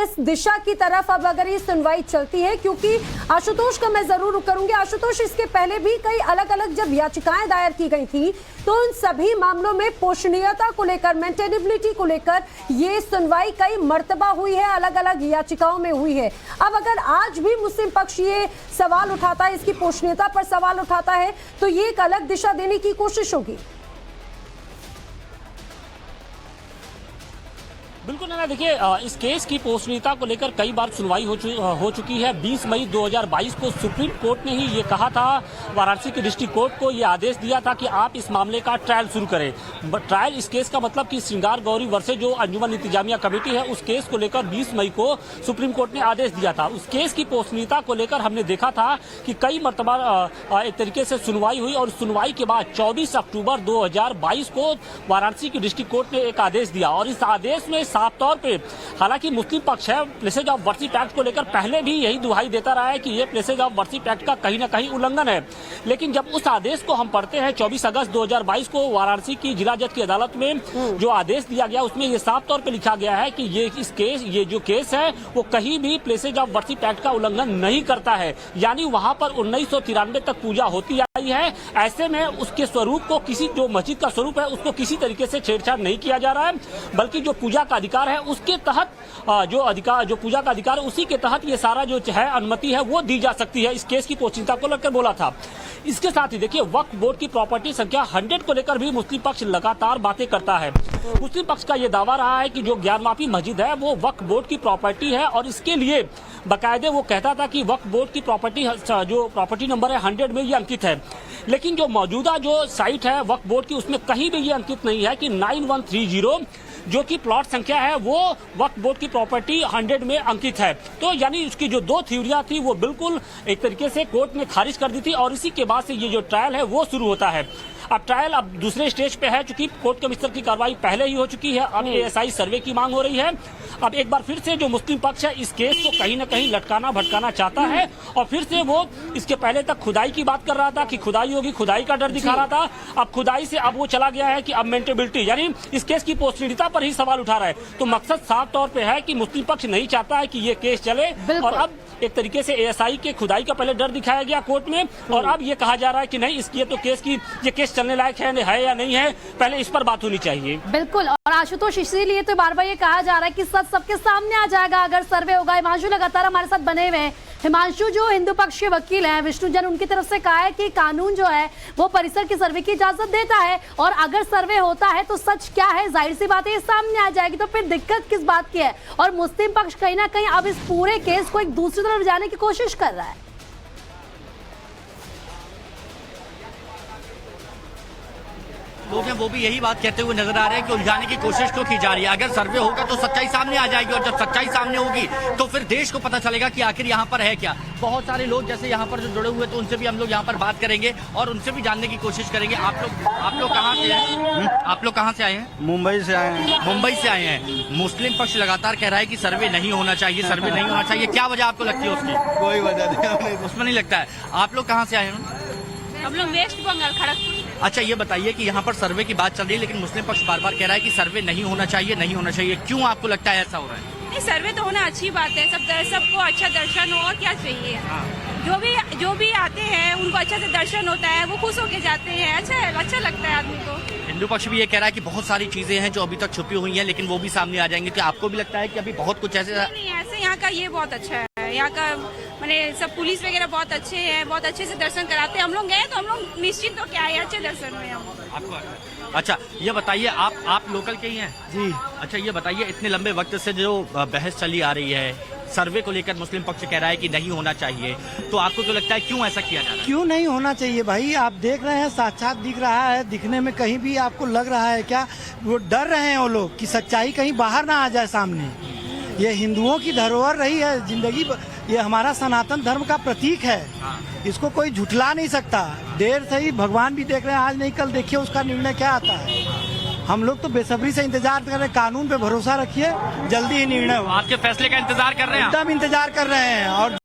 इस दिशा की तरफ अब अगर ये सुनवाई चलती है, क्योंकि आशुतोष का मैं जरूर करूंगी। आशुतोष, इसके पहले भी कई अलग अलग जब याचिकाएं दायर की गई थी तो उन सभी मामलों में पोषणीयता को लेकर, मेंटेनेबिलिटी को लेकर ये सुनवाई कई मर्तबा हुई है, अलग अलग याचिकाओं में हुई है। अब अगर आज भी मुस्लिम पक्ष ये सवाल उठाता है, इसकी पोषणीयता पर सवाल उठाता है, तो ये एक अलग दिशा देने की कोशिश होगी। बिल्कुल ना, देखिए इस केस की पोषणीयता को लेकर कई बार सुनवाई हो चुकी है। 20 मई 2022 को सुप्रीम कोर्ट ने ही ये कहा था, वाराणसी के डिस्ट्रिक्ट कोर्ट को ये आदेश दिया था कि आप इस मामले का ट्रायल शुरू करें। ट्रायल इस केस का मतलब कि श्रृंगार गौरी वर्सेस जो अंजुमन इंतजामिया कमेटी है, उस केस को लेकर 20 मई को सुप्रीम कोर्ट ने आदेश दिया था। उस केस की पोषणीयता को लेकर हमने देखा था कि कई मरतबा एक तरीके से सुनवाई हुई और सुनवाई के बाद 24 अक्टूबर 2022 को वाराणसी की डिस्ट्रिक्ट कोर्ट ने एक आदेश दिया और इस आदेश में साफ तौर पे, हालांकि मुस्लिम पक्ष है प्लेसेज ऑफ वर्शिप एक्ट को लेकर पहले भी यही दुहाई देता रहा है कि ये प्लेसेज ऑफ वर्शिप एक्ट का कहीं ना कहीं उल्लंघन है, लेकिन जब उस आदेश को हम पढ़ते हैं 24 अगस्त 2022 को वाराणसी की जिला जज की अदालत में जो आदेश दिया गया, उसमें ये साफ तौर पे लिखा गया है कि ये जो केस है वो कहीं भी प्लेसेज ऑफ वर्शिप एक्ट का उल्लंघन नहीं करता है। यानी वहां पर 1993 तक पूजा होती आई है, ऐसे में उसके स्वरूप को, किसी जो मस्जिद का स्वरूप है उसको किसी तरीके से छेड़छाड़ नहीं किया जा रहा है, बल्कि जो पूजा का अधिकार है उसके तहत जो पूजा का अधिकार है उसी के तहत ये सारा जो है अनुमति है वो दी जा सकती है। इस केस की पोषणीयता को लेकर बोला था। इसके साथ ही देखिए, वक्फ बोर्ड की प्रॉपर्टी संख्या 100 को लेकर भी मुस्लिम पक्ष लगातार बातें करता है। मुस्लिम पक्ष का ये दावा रहा है कि जो ज्ञानवापी मस्जिद है वो वक्फ बोर्ड की प्रॉपर्टी है और इसके लिए बाकायदे वो कहता था कि वक्फ बोर्ड की प्रॉपर्टी, जो प्रॉपर्टी नंबर है 100 में ये अंकित है, लेकिन जो मौजूदा जो साइट है वक्फ बोर्ड की उसमें कहीं भी ये अंकित नहीं है कि 9130 जो कि प्लॉट संख्या है वो वक्फ बोर्ड की प्रॉपर्टी 100 में अंकित है। तो यानी उसकी जो दो थ्योरियां थी वो बिल्कुल एक तरीके से कोर्ट ने खारिज कर दी थी और इसी के बाद से ये जो ट्रायल है वो शुरू होता है। अब ट्रायल अब दूसरे स्टेज पे है, चूंकि कोर्ट कमिश्नर की कार्रवाई पहले ही हो चुकी है, अब एएसआई सर्वे की मांग हो रही है। अब एक बार फिर से जो मुस्लिम पक्ष है इस केस को कहीं ना कहीं लटकाना भटकाना चाहता है और फिर से वो इसके पहले तक खुदाई की बात कर रहा था कि खुदाई होगी, खुदाई का डर दिखा रहा था। अब खुदाई से अब वो चला गया है कि अब मेंटेबिलिटी, यानी इस केस की पोषणीयता पर ही सवाल उठा रहा है। तो मकसद साफ तौर पे है कि मुस्लिम पक्ष नहीं चाहता है कि ये केस चले और अब एक तरीके से एएसआई के खुदाई का पहले डर दिखाया गया कोर्ट में और अब ये कहा जा रहा है कि नहीं, इसकी तो ये केस चलने लायक है या नहीं है, पहले इस पर बात होनी चाहिए। बिल्कुल, और आशुतोष इसीलिए तो बार बार ये कहा जा रहा है कि सच सबके सामने आ जाएगा अगर सर्वे होगा। हिमांशु लगातार हमारे साथ बने हुए हैं। हिमांशु, जो हिंदू पक्ष के वकील हैं विष्णु जैन, उनकी तरफ से कहा है कि कानून जो है वो परिसर की सर्वे की इजाजत देता है और अगर सर्वे होता है तो सच क्या है, जाहिर सी बात है ये सामने आ जाएगी, तो फिर दिक्कत किस बात की है। और मुस्लिम पक्ष कहीं ना कहीं अब इस पूरे केस को एक दूसरी तरफ जाने की कोशिश कर रहा है। लोग हैं वो भी यही बात कहते हुए नजर आ रहे हैं कि उलझाने की कोशिश क्यों की जा रही है। अगर सर्वे होगा तो सच्चाई सामने आ जाएगी और जब सच्चाई सामने होगी तो फिर देश को पता चलेगा कि आखिर यहाँ पर है क्या। बहुत सारे लोग जैसे यहाँ पर जो जुड़े हुए तो उनसे भी हम लोग यहाँ पर बात करेंगे और उनसे भी जानने की कोशिश करेंगे। आप लोग कहाँ से हैं? आप लोग कहाँ से आए हैं? मुंबई से आए हैं। मुंबई से आए हैं। मुस्लिम पक्ष लगातार कह रहा है कि सर्वे नहीं होना चाहिए, सर्वे नहीं होना चाहिए। क्या वजह आपको लगती है उसकी? कोई वजह नहीं, उसमें नहीं लगता है। आप लोग कहाँ से आए हैं? हम लोग वेस्ट बंगाल, खड़गपुर। अच्छा, ये बताइए कि यहाँ पर सर्वे की बात चल रही है लेकिन मुस्लिम पक्ष बार बार कह रहा है कि सर्वे नहीं होना चाहिए, नहीं होना चाहिए। क्यों आपको लगता है ऐसा हो रहा है? नहीं, सर्वे तो होना अच्छी बात है, सबको अच्छा दर्शन हो और क्या चाहिए। जो भी आते हैं उनको अच्छा से दर्शन होता है, वो खुश होके जाते हैं, अच्छा लगता है आदमी को। हिंदू पक्ष भी ये कह रहा है कि बहुत सारी चीजें हैं जो अभी तक छुपी हुई हैं लेकिन वो भी सामने आ जाएंगे। क्या आपको भी लगता है कि अभी बहुत कुछ ऐसे? नहीं, ऐसे यहाँ का ये बहुत अच्छा है। यहाँ का मैंने सब पुलिस वगैरह बहुत अच्छे हैं, बहुत अच्छे से दर्शन कराते हैं। हम लोग गए तो हम लोग निश्चित हो क्या है, अच्छे दर्शन हुए हम लोग। आपको अच्छा ये बताइए, आप लोकल के ही हैं? जी। अच्छा, ये बताइए, इतने लंबे वक्त से जो बहस चली आ रही है सर्वे को लेकर, मुस्लिम पक्ष कह रहा है कि नहीं होना चाहिए, तो आपको क्या लगता है क्यों ऐसा किया जा रहा है? क्यों नहीं होना चाहिए भाई? आप देख रहे हैं, साक्षात दिख रहा है। दिखने में कहीं भी आपको लग रहा है क्या? वो डर रहे हैं वो लोग कि सच्चाई कहीं बाहर ना आ जाए सामने। ये हिंदुओं की धरोहर रही है जिंदगी, ये हमारा सनातन धर्म का प्रतीक है। इसको कोई झुठला नहीं सकता। देर से ही भगवान भी देख रहे हैं, आज नहीं कल देखिए उसका निर्णय क्या आता है। हम लोग तो बेसब्री से इंतजार कर रहे हैं। कानून पे भरोसा रखिए, जल्दी ही निर्णय हो। आपके फैसले का इंतजार कर रहे हैं? एकदम इंतजार कर रहे हैं। और